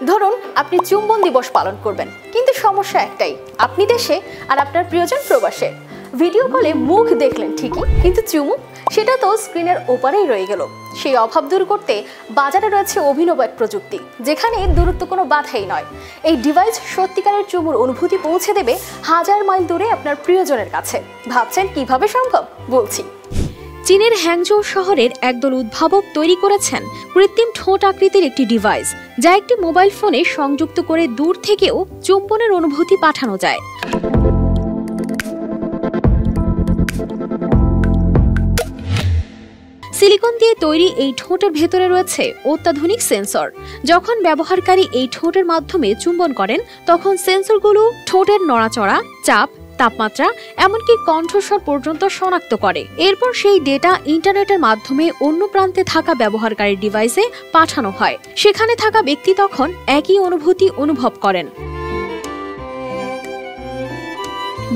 ধরুন আপনি চুম্বন দিবস পালন করবেন, কিন্তু সমস্যা একটাই, আপনি দেশে আর আপনার প্রিয়জন প্রবাসে। ভিডিও কলে মুখ দেখলেন ঠিকই, কিন্তু চুমু সেটা তো স্ক্রিনের ওপারেই রয়ে গেল। সেই অভাব দূর করতে বাজারে রয়েছে অভিনব এক প্রযুক্তি, যেখানে দূরত্ব কোনো বাধাই নয়। এই ডিভাইস সত্যিকারের চুমুর অনুভূতি পৌঁছে দেবে হাজার মাইল দূরে আপনার প্রিয়জনের কাছে। ভাবছেন কিভাবে সম্ভব? বলছি। চীনের হ্যাংজৌ শহরের একদল উদ্ভাবক তৈরি করেছেন কৃত্রিম ঠোঁট আকৃতির একটি ডিভাইস, যা একটি মোবাইল ফোনে সংযুক্ত করে দূর থেকেও চুম্বনের অনুভূতি পাঠানো যায়। সিলিকন দিয়ে তৈরি এই ঠোঁটের ভেতরে রয়েছে অত্যাধুনিক সেন্সর। যখন ব্যবহারকারী এই ঠোঁটের মাধ্যমে চুম্বন করেন, তখন সেন্সরগুলো ঠোঁটের নড়াচড়া, চাপ, তাপমাত্রা, এমনকি কণ্ঠস্বর পর্যন্ত শনাক্ত করে। এরপর সেই ডেটা ইন্টারনেটের মাধ্যমে অন্য প্রান্তে থাকা ব্যবহারকারীর ডিভাইসে পাঠানো হয়। সেখানে থাকা ব্যক্তি তখন একই অনুভূতি অনুভব করেন।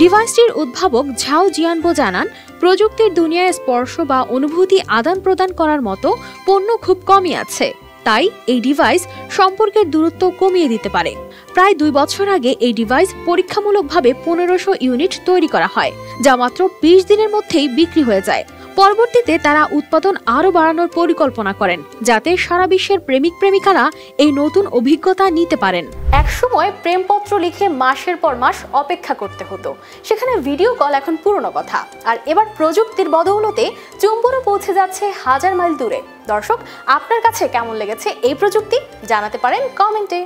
ডিভাইসটির উদ্ভাবক ঝাও জিয়ানবো জানান, প্রযুক্তির দুনিয়ায় স্পর্শ বা অনুভূতি আদান প্রদান করার মতো পণ্য খুব কমই আছে, তাই এই ডিভাইস সম্পর্কের দূরত্ব কমিয়ে দিতে পারে। প্রায় 2 বছর আগে এই ডিভাইস পরীক্ষামূলকভাবে 1500 ইউনিট তৈরি করা হয়, যা মাত্র 20 দিনের মধ্যেই বিক্রি হয়ে যায়। পরবর্তীতে তারা উৎপাদন আরও বাড়ানোর পরিকল্পনা করেন, যাতে সারা বিশ্বের প্রেমিক প্রেমিকারা এই নতুন অভিজ্ঞতা নিতে পারেন। একসময় প্রেমপত্র লিখে মাসের পর মাস অপেক্ষা করতে হতো, সেখানে ভিডিও কল এখন পুরনো কথা। আর এবার প্রযুক্তির বদৌলতে চুম্বনও পৌঁছে যাচ্ছে হাজার মাইল দূরে। দর্শক, আপনার কাছে কেমন লেগেছে এই প্রযুক্তি? জানাতে পারেন কমেন্টে।